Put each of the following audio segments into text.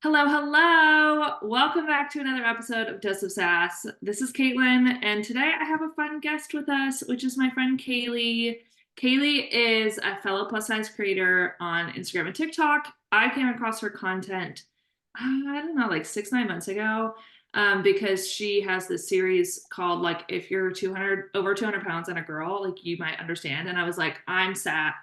Hello, hello. Welcome back to another episode of Dose of Sass. This is Caitlin, and today I have a fun guest with us, which is my friend Kaylee. Kaylee is a fellow plus size creator on Instagram and TikTok. I came across her content, I don't know, like 6, 9 months ago, because she has this series called like if you're 200 over 200 pounds and a girl, like you might understand. And I was like, I'm sat,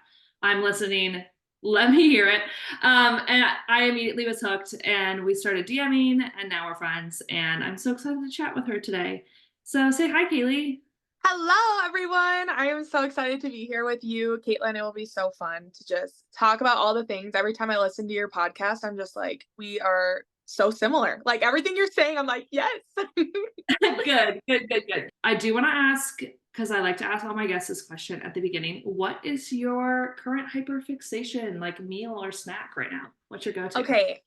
I'm listening. Let me hear it. And I immediately was hooked, and we started DMing, and now we're friends. And I'm so excited to chat with her today. So say hi, Kaylee. Hello, everyone. I am so excited to be here with you, Caitlin. It will be so fun to just talk about all the things. Every time I listen to your podcast, I'm just like, we are so similar. Like everything you're saying, I'm like, yes. Good, good, good, good. I do want to ask, because I like to ask all my guests this question at the beginning. What is your current hyperfixation, like meal or snack right now? What's your go-to? Okay,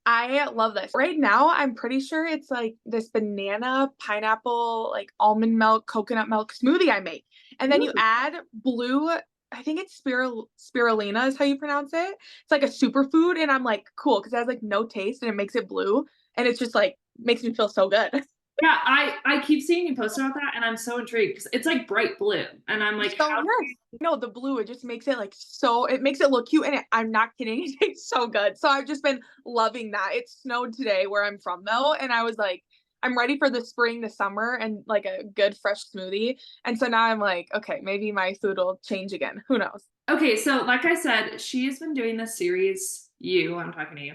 I love this. Right now, I'm pretty sure it's like this banana, pineapple, like almond milk, coconut milk smoothie I make. And then you Ooh. add blue, I think it's spirulina is how you pronounce it. It's like a superfood. And I'm like, cool, because it has like no taste and it makes it blue. And it's just like makes me feel so good. Yeah, I keep seeing you post about that, and I'm so intrigued because it's like bright blue, and I'm like, So how do yes, no, the blue, it just makes it like so it makes it look cute and I'm not kidding, it tastes so good. So I've just been loving that. It snowed today where I'm from though, and I was like, I'm ready for the spring, the summer, and like a good fresh smoothie. And so now I'm like, okay, maybe my food will change again. Who knows? Okay, so like I said, she has been doing this series. I'm talking to you.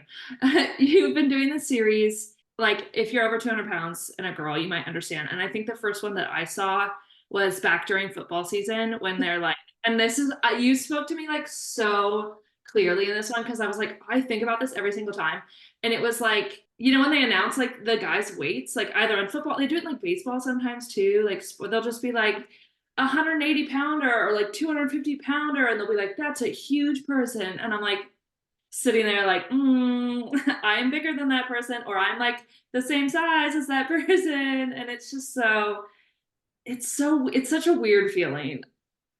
You've been doing this series. Like, if you're over 200 pounds and a girl, you might understand. And I think the first one that I saw was back during football season when they're like, and this is, you spoke to me like so clearly in this one because I was like, I think about this every single time. And it was like, when they announce like the guys' weights, like either in football, they do it in like baseball sometimes too. Like, they'll just be like, 180 pounder or like 250 pounder, and they'll be like, that's a huge person. And I'm like sitting there like, I'm bigger than that person, or I'm like the same size as that person. And it's just it's such a weird feeling.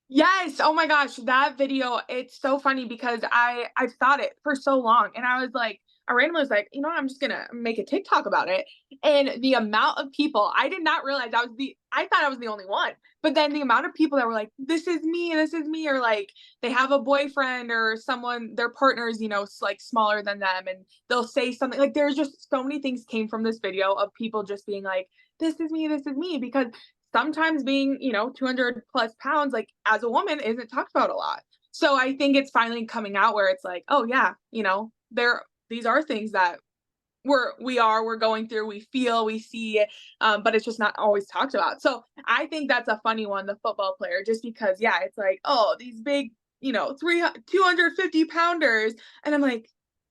Yes. Oh my gosh, that video, it's so funny because I've thought it for so long and I was like I randomly was like, you know what, I'm just gonna make a TikTok about it. And the amount of people, I did not realize I thought I was the only one. But then the amount of people that were like, this is me, or like they have a boyfriend or someone, their partner's, like smaller than them, and they'll say something like there's just so many things came from this video of people just being like, this is me, because sometimes being, 200 plus pounds, like as a woman, isn't talked about a lot. So I think it's finally coming out where it's like, oh yeah, these are things that we're going through, we feel, we see, but it's just not always talked about. So I think that's a funny one, the football player, just because, yeah, it's like, oh, these big, 250 pounders. And I'm like,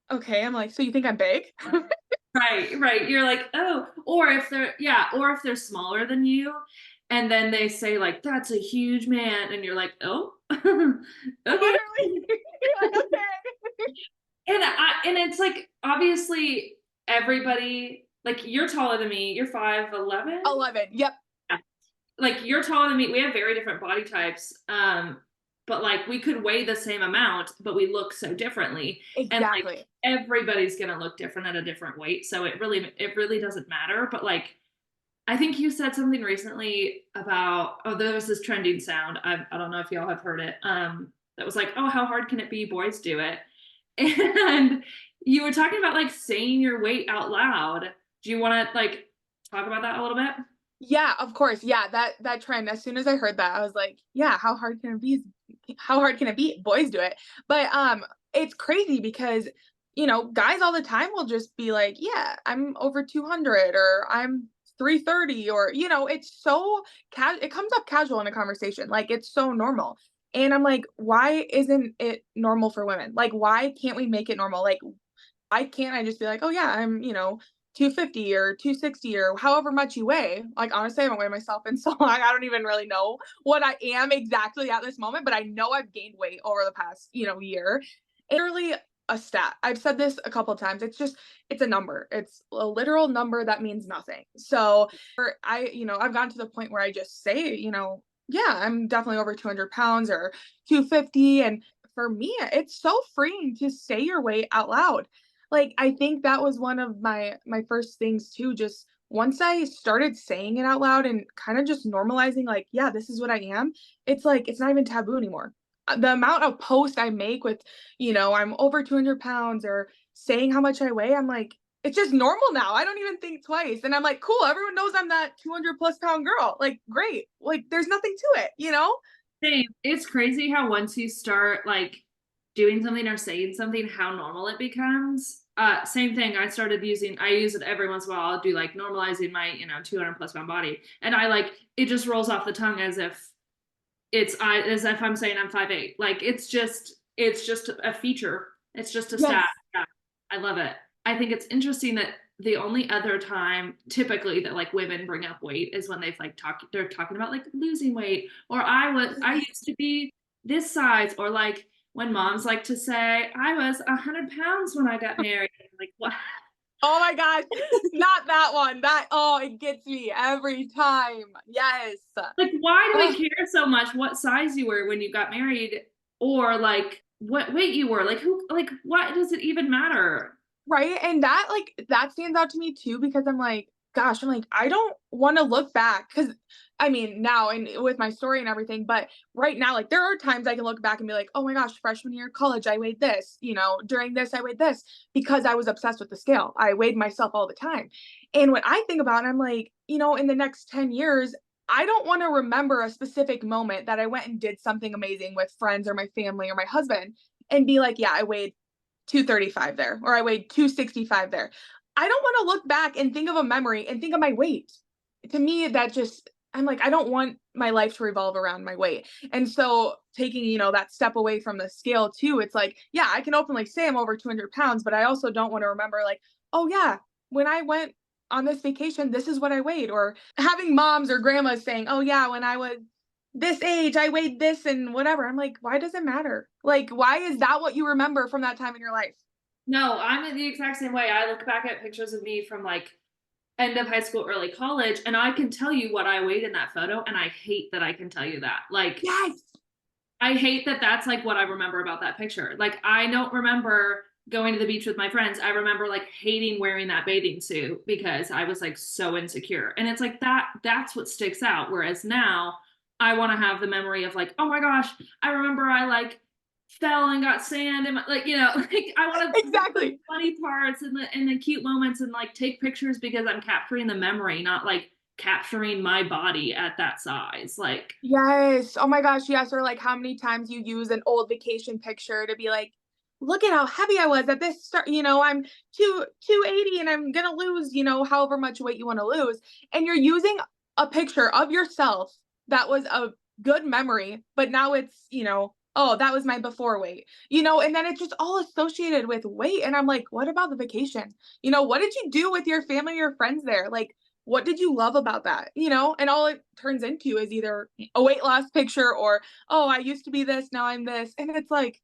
okay, I'm like, so you think I'm big? Right, right. You're like, oh, or if they're smaller than you, and then they say like, that's a huge man, and you're like, oh, okay. Literally. Like, okay. And it's like obviously everybody, like, you're taller than me. You're 5'11". 11. Yep. Yeah. Like, you're taller than me. We have very different body types. But like we could weigh the same amount, but we look so differently. And like Exactly. everybody's gonna look different at a different weight. So it really doesn't matter. But like I think you said something recently about, oh, there was this trending sound. I don't know if y'all have heard it. That was like, oh, how hard can it be? Boys do it. And you were talking about like saying your weight out loud. Do you want to like talk about that a little bit? Yeah, of course. Yeah, that trend. As soon as I heard that, I was like, yeah, how hard can it be? How hard can it be? Boys do it. But it's crazy because guys all the time will just be like, yeah, I'm over 200 or I'm 330, or it's so it comes up casual in a conversation. Like it's so normal. And I'm like, why isn't it normal for women? Like why can't we make it normal? Like why can't I just be like, oh yeah, I'm, 250 or 260 or however much you weigh? Like honestly, I haven't weighed myself in so long. I don't even really know what I am exactly at this moment, but I know I've gained weight over the past, year. It's literally a stat. I've said this a couple of times. It's a number. It's a literal number that means nothing. So I've gotten to the point where I just say, yeah, I'm definitely over 200 pounds or 250. And for me, it's so freeing to say your weight out loud. Like, I think that was one of my first things too, just once I started saying it out loud and kind of just normalizing, like, yeah, this is what I am, it's like, it's not even taboo anymore. The amount of posts I make with, I'm over 200 pounds or saying how much I weigh, I'm like, it's just normal now. I don't even think twice. And I'm like, cool, everyone knows I'm that 200 plus pound girl. Like, great. Like, there's nothing to it, you know? Same. It's crazy how once you start like doing something or saying something, how normal it becomes. Same thing. I use it every once in a while. I'll do like normalizing my, 200 plus pound body. And I like, it just rolls off the tongue as if I'm saying I'm 5'8". Like it's just a feature. It's just a stat. Yes. Yeah. I love it. I think it's interesting that the only other time typically that like women bring up weight is when they're talking about like losing weight, or I used to be this size, or like when moms like to say I was 100 pounds when I got married. Like what? Oh my gosh, not that one. It gets me every time. Yes. Like why do we Ugh, care so much what size you were when you got married, or like what weight you were? Like who, like what does it even matter? right? And that stands out to me too because I'm like, gosh, I'm like, I don't want to look back because I mean now and with my story and everything, but right now, like there are times I can look back and be like, oh my gosh, freshman year of college, I weighed this, during this, I weighed this because I was obsessed with the scale. I weighed myself all the time. And when I think about it, I'm like, in the next 10 years, I don't want to remember a specific moment that I went and did something amazing with friends or my family or my husband and be like, yeah, I weighed 235 there, or I weighed 265 there. I don't want to look back and think of a memory and think of my weight. To me, that just, I'm like, I don't want my life to revolve around my weight. And so taking, that step away from the scale too, it's like, yeah, I can openly say I'm over 200 pounds, but I also don't want to remember, like, oh, yeah, when I went on this vacation, this is what I weighed. Or having moms or grandmas saying, oh, yeah, when I was this age, I weighed this and whatever. I'm like, why does it matter? Like, why is that what you remember from that time in your life? No, I'm the exact same way. I look back at pictures of me from like end of high school, early college, and I can tell you what I weighed in that photo, and I hate that I can tell you that. Like, Yes. I hate that that's like what I remember about that picture. Like, I don't remember going to the beach with my friends. I remember like hating wearing that bathing suit because I was like so insecure. And it's like that's what sticks out. Whereas now I want to have the memory of like, oh my gosh, I remember I like fell and got sand and like, like I want to Exactly. funny parts and the cute moments and like take pictures because I'm capturing the memory, not like capturing my body at that size. Like, Yes. Oh my gosh, yes. Or like how many times you use an old vacation picture to be like, look at how heavy I was at this start, I'm 280 and I'm gonna lose, however much weight you want to lose. And you're using a picture of yourself that was a good memory, but now it's, oh, that was my before weight, and then it's just all associated with weight. And I'm like, what about the vacation? What did you do with your family or friends there? Like, what did you love about that? And all it turns into is either a weight loss picture or, oh, I used to be this, now I'm this. And it's like,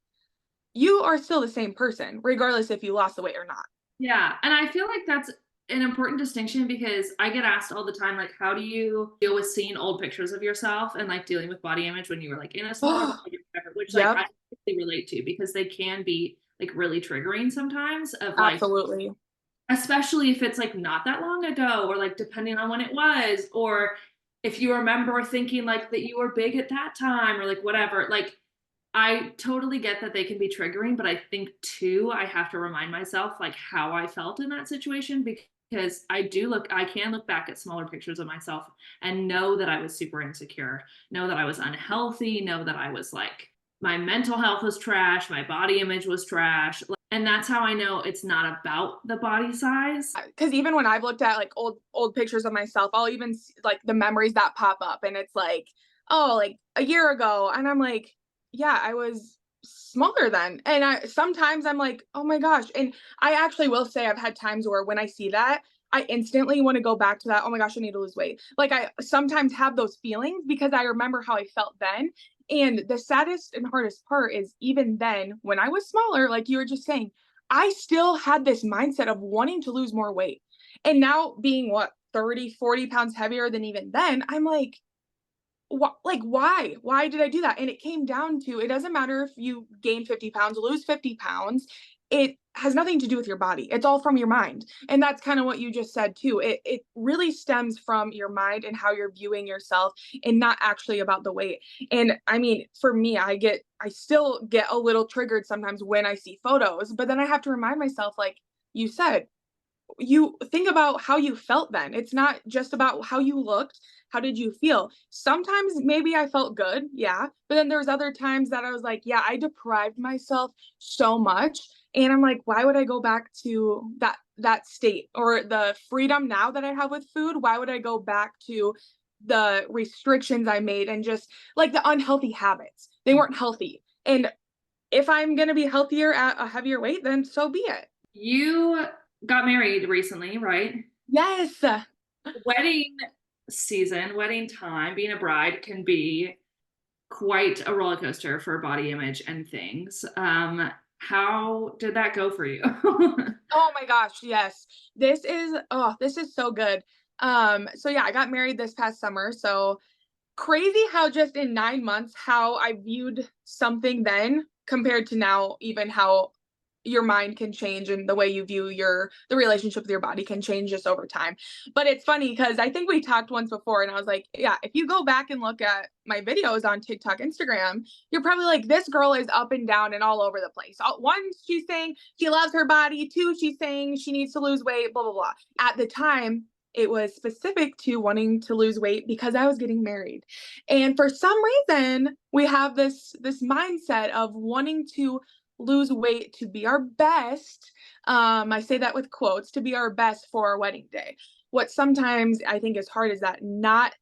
you are still the same person, regardless if you lost the weight or not. yeah, and I feel like that's an important distinction because I get asked all the time, like, how do you deal with seeing old pictures of yourself and like dealing with body image when you were like in a smaller Oh, body, or whatever, which like yep, I really relate to because they can be like really triggering sometimes of like, absolutely. especially if it's like not that long ago or like depending on when it was, or if you remember thinking like that you were big at that time or like whatever, like I totally get that they can be triggering, but I think too, I have to remind myself like how I felt in that situation because I can look back at smaller pictures of myself and know that I was super insecure, know that I was unhealthy, know that I was like, my mental health was trash, my body image was trash. And that's how I know it's not about the body size. Because even when I've looked at like old pictures of myself, I'll even see, like the memories that pop up, and it's like, oh, like a year ago, and I'm like, yeah, I was smaller then, and sometimes I'm like, oh my gosh, and I actually will say I've had times where when I see that, I instantly want to go back to that. Oh my gosh, I need to lose weight. Like I sometimes have those feelings because I remember how I felt then. And the saddest and hardest part is even then, when I was smaller, like you were just saying, I still had this mindset of wanting to lose more weight. And now being what, 30, 40 pounds heavier than even then, I'm like, like why? Why did I do that? And it came down to it doesn't matter if you gain 50 pounds, lose 50 pounds. it has nothing to do with your body. It's all from your mind. And that's kind of what you just said too. It really stems from your mind and how you're viewing yourself, and not actually about the weight. And I mean, for me, I still get a little triggered sometimes when I see photos, but then I have to remind myself, like you said, you think about how you felt then. It's not just about how you looked. How did you feel? Sometimes maybe I felt good, yeah. But then there's other times that I was like, yeah, I deprived myself so much. And I'm like, why would I go back to that state, or the freedom now that I have with food? Why would I go back to the restrictions I made, and just like the unhealthy habits? They weren't healthy. And if I'm gonna be healthier at a heavier weight, then so be it. You got married recently, right? Yes. Wedding season, wedding time, being a bride can be quite a roller coaster for body image and things. How did that go for you? Oh my gosh, yes. This is so good. So yeah, I got married this past summer. So crazy how just in 9 months how I viewed something then compared to now, even how your mind can change, and the way you view the relationship with your body can change just over time. But it's funny because I think we talked once before, and I was like, yeah, if you go back and look at my videos on TikTok, Instagram, you're probably like, this girl is up and down and all over the place. One, she's saying she loves her body. Two, she's saying she needs to lose weight, blah blah blah. At the time, it was specific to wanting to lose weight because I was getting married. And for some reason, we have this mindset of wanting to lose weight to be our best. I say that with quotes, to be our best for our wedding day. What sometimes I think is hard is that not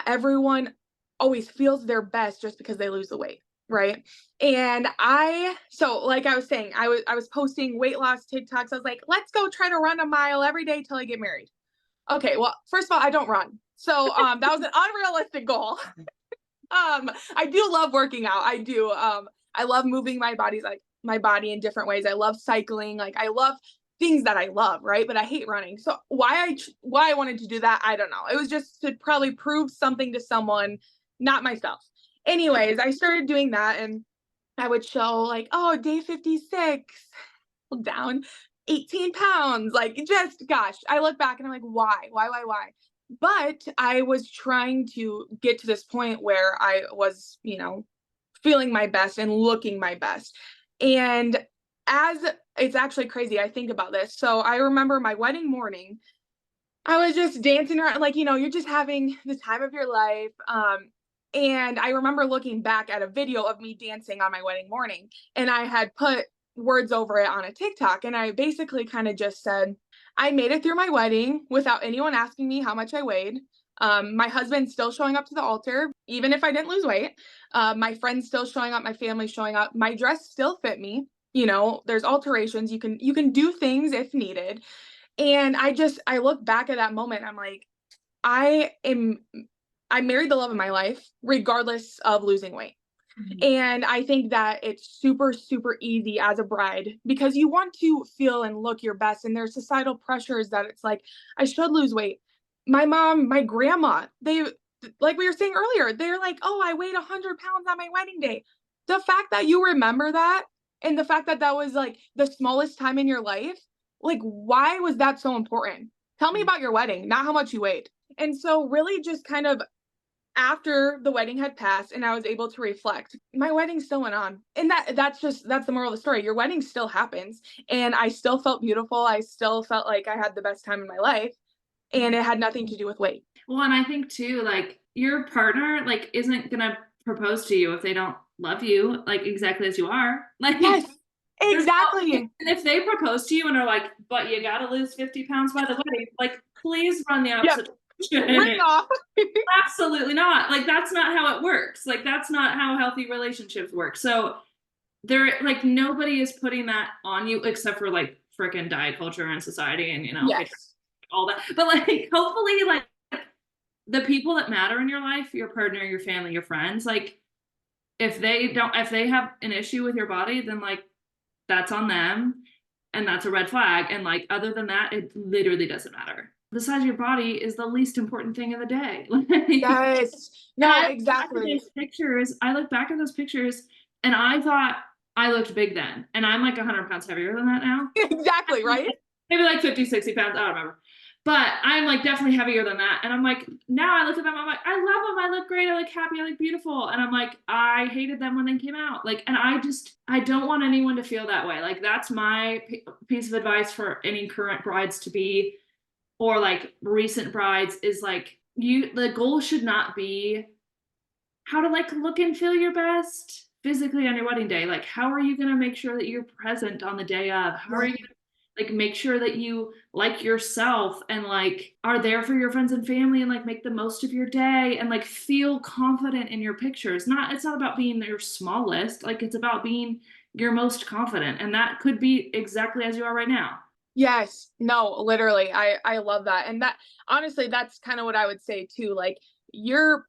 everyone always feels their best just because they lose the weight, right? And like I was saying, I was posting weight loss TikToks. I was like, let's go try to run a mile every day till I get married. Okay, well, first of all, I don't run. So that was an unrealistic goal. I do love working out. I do. I love moving my body in different ways. I love cycling. Like I love things that I love, right? But I hate running. So why I wanted to do that, I don't know. It was just to probably prove something to someone, not myself. Anyways, I started doing that, and I would show like, oh, day 56, down 18 pounds. Like, just gosh, I look back and I'm like, why? But I was trying to get to this point where I was, feeling my best and looking my best. And as it's actually crazy, I think about this. So I remember my wedding morning, I was just dancing around, like, you're just having the time of your life. And I remember looking back at a video of me dancing on my wedding morning, and I had put words over it on a TikTok. And I basically kind of just said, I made it through my wedding without anyone asking me how much I weighed. My husband still showing up to the altar, even if I didn't lose weight. My friends still showing up, my family showing up. My dress still fit me. There's alterations. You can do things if needed. And I look back at that moment, and I'm like, I am I married the love of my life regardless of losing weight. And I think that it's super, super easy as a bride because you want to feel and look your best. And there's societal pressures that it's like, I should lose weight. My mom, my grandma, like we were saying earlier, they're like, oh, I weighed 100 pounds on my wedding day. The fact that you remember that, and the fact that that was like the smallest time in your life, like, why was that so important? Tell me about your wedding, not how much you weighed. And so, really, just kind of after the wedding had passed and I was able to reflect, my wedding still went on. And that's the moral of the story. Your wedding still happens, and I still felt beautiful. I still felt like I had the best time in my life, and it had nothing to do with weight. Well, and I think too, like your partner, like, isn't gonna propose to you if they don't love you, like exactly as you are. Like, Yes, there's no, exactly. and if they propose to you and are like, but you gotta lose 50 pounds by the wedding, like, please run the Yep. opposite Ring direction. off. Absolutely not. Like, that's not how it works. Like, that's not how healthy relationships work. So there, like, nobody is putting that on you except for like freaking diet culture and society and Yes. all that. But like, hopefully, like the people that matter in your life, your partner, your family, your friends, like if they have an issue with your body, then like that's on them, and that's a red flag. And like, other than that, it literally doesn't matter. The size of your body is the least important thing of the day. Like, Yes. and No, exactly. I look back at those pictures and I thought I looked big then. And I'm like 100 pounds heavier than that now. Exactly, right? Maybe like 50, 60 pounds. I don't remember. But I'm like definitely heavier than that. And I'm like, now I look at them, I'm like, I love them. I look great. I look happy. I look beautiful. And I'm like, I hated them when they came out. Like, and I don't want anyone to feel that way. Like, that's my piece of advice for any current brides to be, or like recent brides is like, the goal should not be how to like look and feel your best physically on your wedding day. Like, how are you going to make sure that you're present on the day of? How are you Right. like make sure that you like yourself and like are there for your friends and family and like make the most of your day and like feel confident in your pictures. Not It's not about being your smallest, like it's about being your most confident, and that could be exactly as you are right now. Yes. No, literally. I love that. And that honestly, that's kind of what I would say too. Like your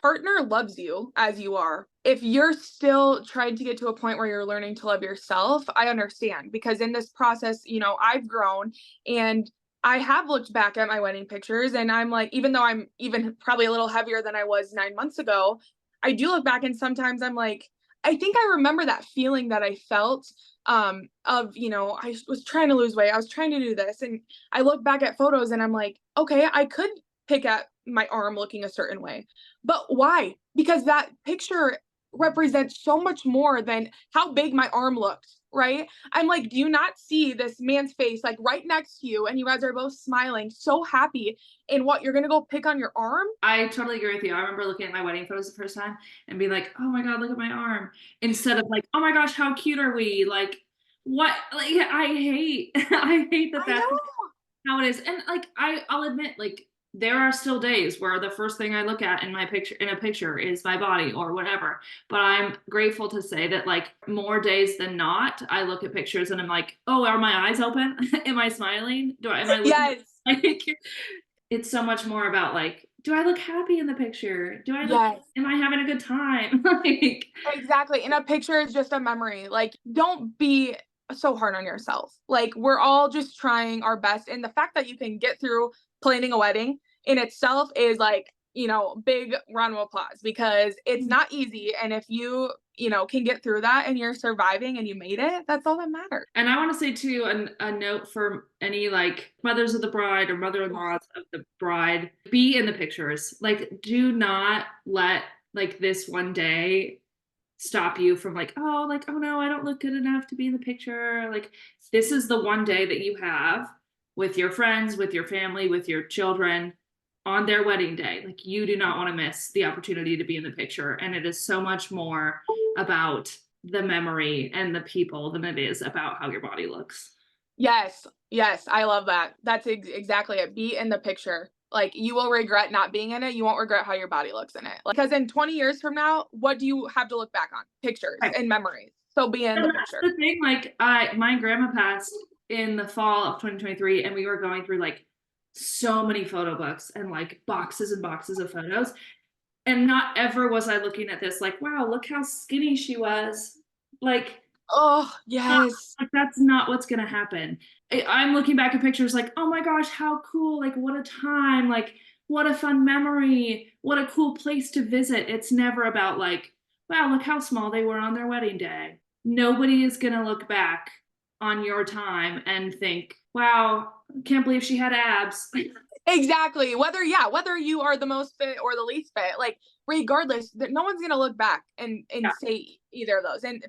partner loves you as you are. If you're still trying to get to a point where you're learning to love yourself, I understand because in this process, I've grown and I have looked back at my wedding pictures and I'm like, even though I'm even probably a little heavier than I was 9 months ago, I do look back and sometimes I'm like, I think I remember that feeling that I felt of I was trying to lose weight, I was trying to do this, and I look back at photos and I'm like, okay, I could pick at my arm looking a certain way, but why? Because that picture represents so much more than how big my arm looked, right? I'm like, do you not see this man's face like right next to you and you guys are both smiling so happy, and what, you're gonna go pick on your arm? I totally agree with you. I remember looking at my wedding photos the first time and being like, oh my God, look at my arm. Instead of like, oh my gosh, how cute are we? Like, what? Like, I hate, I hate that I know. how it is. And like, I'll admit, like, there are still days where the first thing I look at in a picture is my body or whatever. But I'm grateful to say that like more days than not, I look at pictures and I'm like, oh, are my eyes open? Am I smiling? Am I looking Yes. like it's so much more about like, do I look happy in the picture? Yes. Am I having a good time? Like, Exactly. And a picture is just a memory. Like, don't be so hard on yourself. Like, we're all just trying our best. And the fact that you can get through planning a wedding in itself is like, big round of applause because it's not easy. And if you can get through that and you're surviving and you made it, that's all that matters. and I want to say too, a note for any like mothers of the bride or mother-in-laws of the bride, be in the pictures. Like, do not let like this one day stop you from like, oh no, I don't look good enough to be in the picture. Like, this is the one day that you have with your friends, with your family, with your children on their wedding day. Like, you do not want to miss the opportunity to be in the picture. And it is so much more about the memory and the people than it is about how your body looks. Yes. Yes. I love that. That's exactly it. Be in the picture. Like, you will regret not being in it. You won't regret how your body looks in it. Like, because in 20 years from now, what do you have to look back on? Pictures Right. and memories. So be in And the that's picture. the thing. Like, my grandma passed in the fall of 2023, and we were going through like so many photo books and like boxes and boxes of photos. And not ever was I looking at this like, wow, look how skinny she was. Like, Oh, not, yes. like that's not what's gonna happen. I'm looking back at pictures like, oh my gosh, how cool! Like, what a time! Like, what a fun memory! What a cool place to visit! It's never about like, wow, look how small they were on their wedding day. Nobody is gonna look back on your time and think, wow, can't believe she had abs. Exactly. Whether you are the most fit or the least fit, like regardless, that no one's gonna look back and Yeah. say either of those. And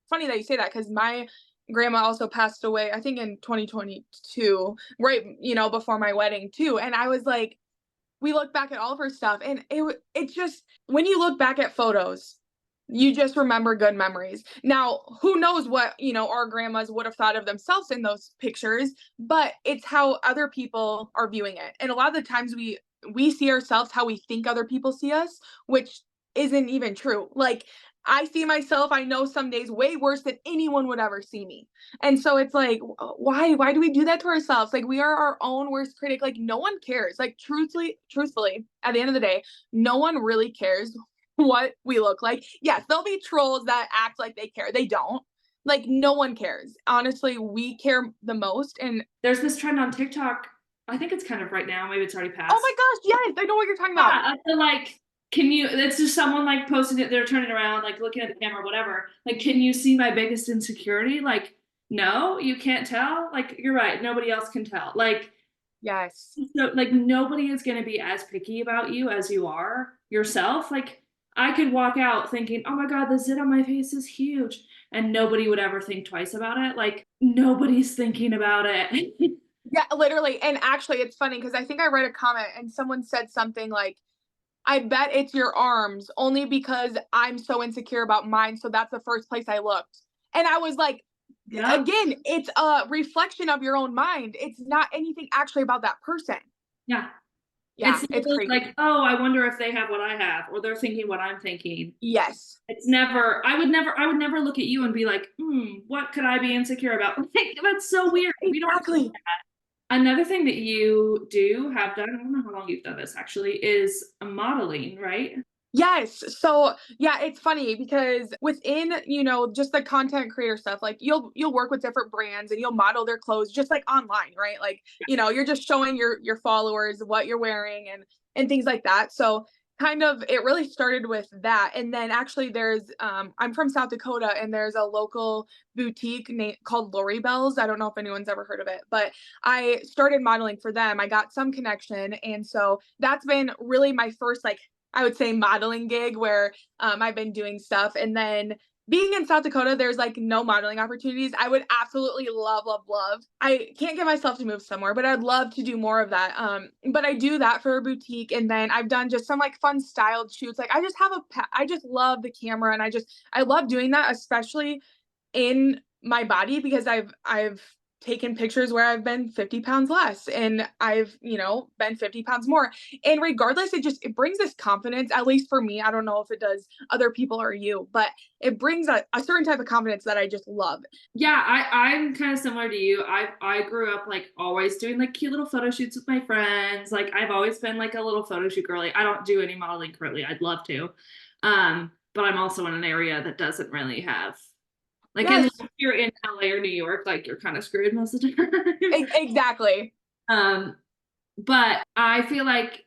funny that you say that because my grandma also passed away, I think in 2022, right, before my wedding too. And I was like, we look back at all of her stuff, and it's just when you look back at photos, you just remember good memories. Now, who knows what, our grandmas would have thought of themselves in those pictures, but it's how other people are viewing it. And a lot of the times we see ourselves how we think other people see us, which isn't even true. Like, I see myself, I know some days way worse than anyone would ever see me. And so it's like, why do we do that to ourselves? Like, we are our own worst critic. Like, no one cares. Like, truthfully, at the end of the day, no one really cares what we look like. Yes, there'll be trolls that act like they care. They don't. Like, no one cares. Honestly, we care the most. And There's this trend on TikTok. I think it's kind of right now. Maybe it's already oh passed. my gosh, yes, I know what you're talking about. Yeah, I feel like can you, it's just someone like posting it, they're turning around, like looking at the camera, whatever. Like, can you see my biggest insecurity? Like, no, you can't tell. Like, you're right. Nobody else can tell. Like, Yes. so like nobody is going to be as picky about you as you are yourself. Like, I could walk out thinking, oh my God, the zit on my face is huge. And nobody would ever think twice about it. Like, nobody's thinking about it. Yeah, literally. And actually, it's funny because I think I read a comment and someone said something like, I bet it's your arms only because I'm so insecure about mine. So that's the first place I looked. And I was like, Yep. again, it's a reflection of your own mind. It's not anything actually about that person. Yeah. Yeah, It's it's never crazy. like, oh, I wonder if they have what I have, or they're thinking what I'm thinking. Yes. It's never, I would never look at you and be like, what could I be insecure about? Like, that's so weird. We don't do Exactly. that. Another thing that you do have done, I don't know how long you've done this actually, is modeling, right? Yes. So yeah, it's funny because within, just the content creator stuff, like you'll work with different brands and you'll model their clothes just like online, right? Like, you're just showing your followers what you're wearing and things like that. So kind of it really started with that. And then actually there's I'm from South Dakota and there's a local boutique called Lori Bells. I don't know if anyone's ever heard of it, but I started modeling for them. I got some connection. And so that's been really my first like I would say modeling gig where I've been doing stuff. And then being in South Dakota, there's like no modeling opportunities. I would absolutely love, love, love. I can't get myself to move somewhere, but I'd love to do more of that. But I do that for a boutique, and then I've done just some like fun styled shoots. Like I just love the camera, and I love doing that, especially in my body because I've taken pictures where I've been 50 pounds less and I've, been 50 pounds more. And regardless, it brings this confidence, at least for me. I don't know if it does other people or you, but it brings a certain type of confidence that I just love. Yeah, I'm kind of similar to you. I grew up like always doing like cute little photo shoots with my friends. Like I've always been like a little photo shoot girly. I don't do any modeling currently. I'd love to. But I'm also in an area that doesn't really have like unless Yes, you're in LA or New York, like you're kind of screwed most of the time. exactly. um, but I feel like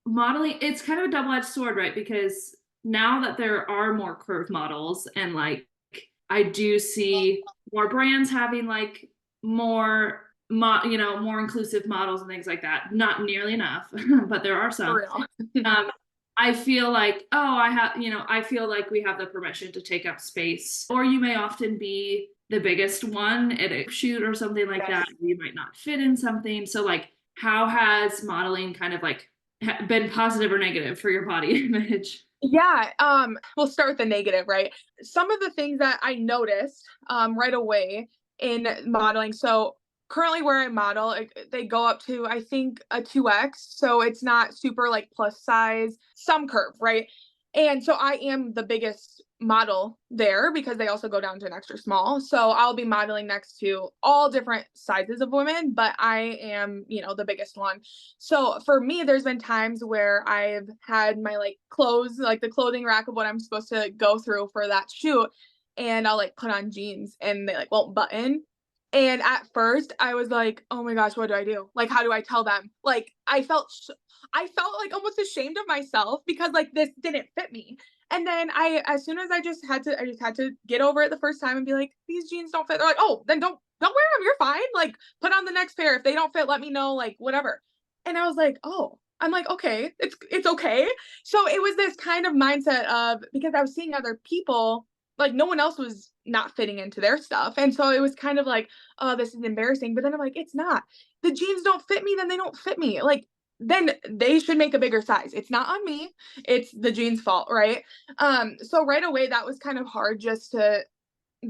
modeling, it's kind of a double-edged sword, right? Because now that there are more curve models and like I do see more brands having like more more inclusive models and things like that. Not nearly enough, but there are For some. real. Um, I feel like, oh, I feel like we have the permission to take up space. Or you may often be the biggest one at a shoot or something like that. Yes. You might not fit in something. So like, how has modeling kind of like been positive or negative for your body image? Yeah, we'll start with the negative, right? Some of the things that I noticed right away in modeling. So currently where I model, they go up to I think a 2X, so it's not super like plus size, some curve, right? And so I am the biggest model there because they also go down to an extra small. So I'll be modeling next to all different sizes of women, but I am, the biggest one. So for me, there's been times where I've had my like clothes, like the clothing rack of what I'm supposed to go through for that shoot, and I'll like put on jeans and they like won't button. And at first, I was like, "Oh my gosh, what do I do? Like, how do I tell them?" Like, I felt like almost ashamed of myself because like this didn't fit me. And then as soon as I just had to get over it the first time and be like, "These jeans don't fit." They're like, "Oh, then don't wear them. You're fine. Like, put on the next pair. If they don't fit, let me know. Like, whatever." And I was like, "Oh." I'm like, "Okay, it's okay." So it was this kind of mindset of because I was seeing other people, like no one else was not fitting into their stuff. And so it was kind of like, "Oh, this is embarrassing." But then I'm like, "It's not. The jeans don't fit me, then they don't fit me." Like then they should make a bigger size. It's not on me. It's the jeans' fault, right? So right away that was kind of hard just to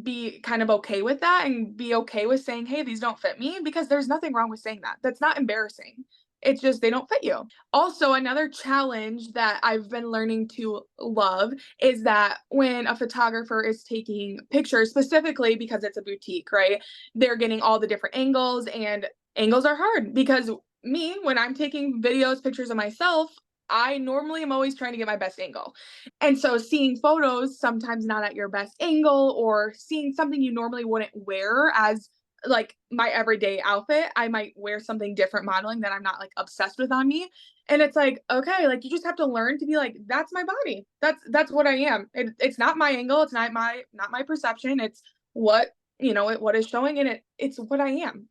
be kind of okay with that and be okay with saying, "Hey, these don't fit me," because there's nothing wrong with saying that. That's not embarrassing. It's just they don't fit you. Also, another challenge that I've been learning to love is that when a photographer is taking pictures, specifically because it's a boutique, right? They're getting all the different angles, and angles are hard because me, when I'm taking videos, pictures of myself, I normally am always trying to get my best angle. And so seeing photos sometimes not at your best angle or seeing something you normally wouldn't wear as like my everyday outfit, I might wear something different modeling that I'm not like obsessed with on me. And it's like, okay, like you just have to learn to be like, that's my body. That's what I am. It's not my angle. It's not my perception. It's what what is showing, and it's what I am.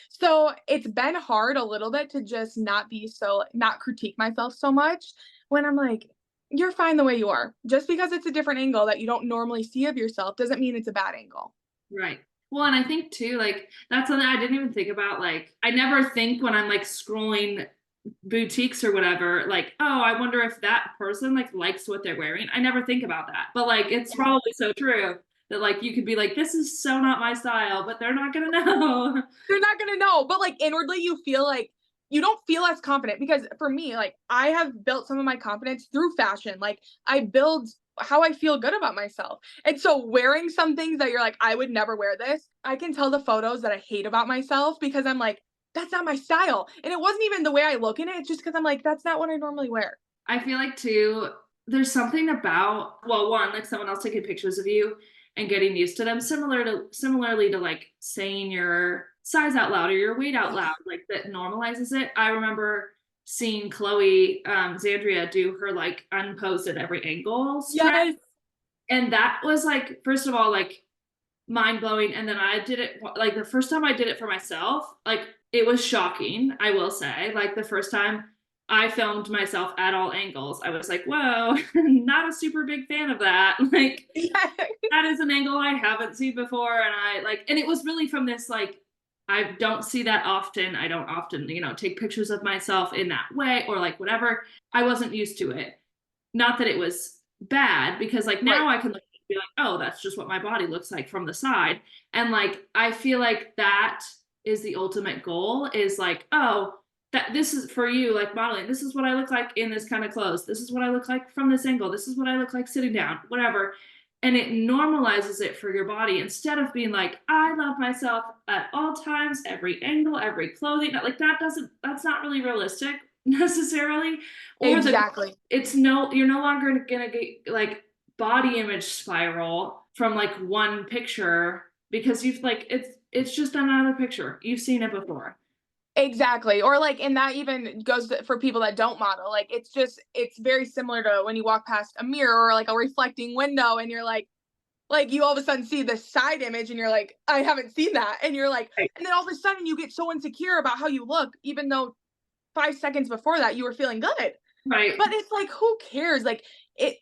So it's been hard a little bit to just not critique myself so much when I'm like, you're fine the way you are. Just because it's a different angle that you don't normally see of yourself doesn't mean it's a bad angle. Right. Well, and I think too, like that's something I didn't even think about. Like, I never think when I'm like scrolling boutiques or whatever, like, oh, I wonder if that person like likes what they're wearing. I never think about that. But like, it's probably so true that like you could be like, this is so not my style, but they're not gonna know. They're not gonna know, but like inwardly you feel like you don't feel as confident, because for me, like I have built some of my confidence through fashion. Like I build how I feel good about myself. And so wearing some things that you're like, I would never wear this, I can tell the photos that I hate about myself because I'm like, that's not my style. And it wasn't even the way I look in it. It's just because I'm like, that's not what I normally wear. I feel like too, there's something about, well, one, like someone else taking pictures of you and getting used to them, similarly to like saying your size out loud or your weight out loud, like that normalizes it. I remember seeing Chloe Zandria do her like unposed at every angle stretch. Yes. And that was like, first of all, like mind blowing. And then I did it like the first time I did it for myself, like it was shocking, I will say. Like the first time I filmed myself at all angles, I was like, whoa, not a super big fan of that. Like Yeah. that is an angle I haven't seen before. And I like, and it was really from this like, I don't see that often. I don't often, take pictures of myself in that way or like whatever. I wasn't used to it. Not that it was bad, because like Right. now I can look and be like, oh, that's just what my body looks like from the side. And like I feel like that is the ultimate goal, is like, oh, that this is for you, like modeling. This is what I look like in this kind of clothes. This is what I look like from this angle. This is what I look like sitting down, whatever. And it normalizes it for your body instead of being like, I love myself at all times, every angle, every clothing. Like that's not really realistic necessarily. Or the Exactly. you're no longer gonna get like body image spiral from like one picture, because you've like it's just another picture. You've seen it before. Exactly. Or like, and that even goes for people that don't model. Like, it's very similar to when you walk past a mirror or like a reflecting window and you're like you all of a sudden see the side image and you're like, I haven't seen that. And you're like, Right. and then all of a sudden you get so insecure about how you look, even though 5 seconds before that you were feeling good. Right. But it's like, who cares? Like, it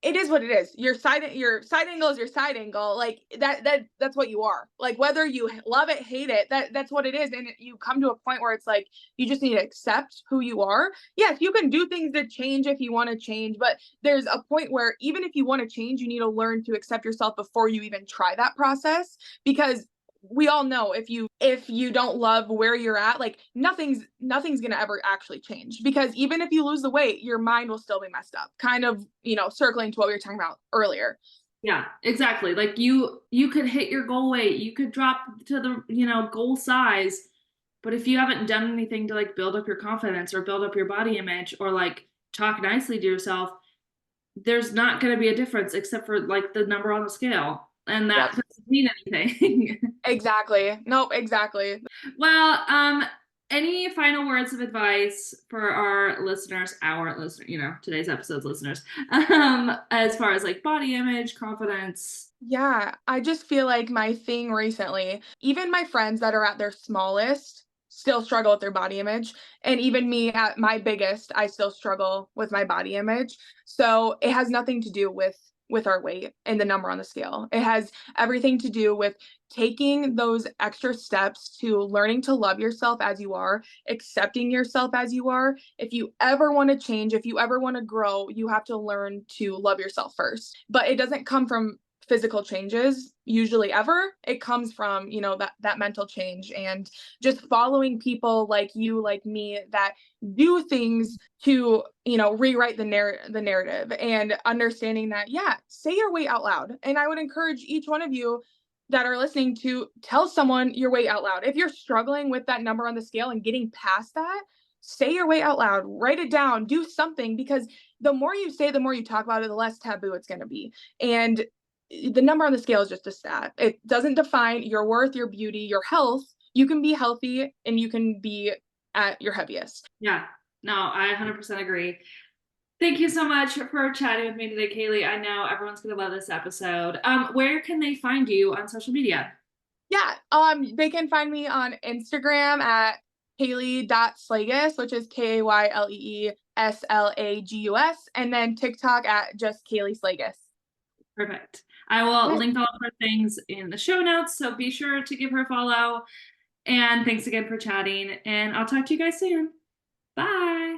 it is what it is. Your side angle is your side angle. Like that's what you are. Like whether you love it, hate it, that's what it is. And you come to a point where it's like you just need to accept who you are. Yes, you can do things to change if you want to change, but there's a point where even if you want to change, you need to learn to accept yourself before you even try that process, because we all know if you don't love where you're at, like nothing's gonna ever actually change, because even if you lose the weight, your mind will still be messed up, kind of circling to what we were talking about earlier. Yeah, exactly. Like you could hit your goal weight, you could drop to the, goal size, but if you haven't done anything to like build up your confidence or build up your body image or like talk nicely to yourself, there's not going to be a difference except for like the number on the scale. And that Yep. doesn't mean anything. Exactly. Nope, exactly. Well, any final words of advice for our listener, today's episode's listeners, as far as like body image, confidence? Yeah, I just feel like my thing recently, even my friends that are at their smallest still struggle with their body image. And even me at my biggest, I still struggle with my body image. So it has nothing to do with our weight and the number on the scale. It has everything to do with taking those extra steps to learning to love yourself as you are, accepting yourself as you are. If you ever want to change, if you ever want to grow, you have to learn to love yourself first. But it doesn't come from physical changes usually ever. It comes from that mental change, and just following people like you, like me, that do things to rewrite the narrative, and understanding that, yeah, say your weight out loud. And I would encourage each one of you that are listening to tell someone your weight out loud. If you're struggling with that number on the scale and getting past that, say your weight out loud, write it down, do something, because the more you say, the more you talk about it, the less taboo it's going to be. And the number on the scale is just a stat. It doesn't define your worth, your beauty, your health. You can be healthy and you can be at your heaviest. Yeah. No, I 100% agree. Thank you so much for chatting with me today, Kaylee. I know everyone's going to love this episode. Where can they find you on social media? Yeah, they can find me on Instagram at Kaylee.Slagus, which is KayleeSlagus, and then TikTok at just Kaylee Slagus. Perfect. I will Yes. link all of her things in the show notes, so be sure to give her a follow. And thanks again for chatting, and I'll talk to you guys soon. Bye.